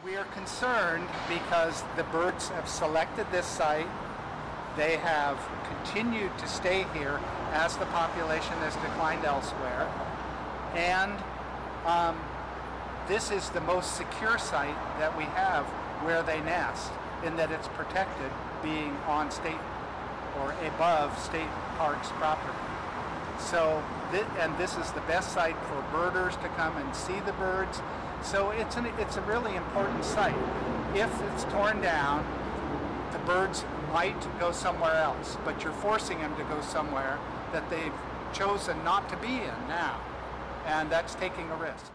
We are concerned because the birds have selected this site. They have continued to stay here as the population has declined elsewhere. And this is the most secure site that we have where they nest, in that it's protected, being on state or above state parks property. So, this is the best site for birders to come and see the birds. So it's a really important site. If it's torn down, the birds might go somewhere else, but you're forcing them to go somewhere that they've chosen not to be in now, and that's taking a risk.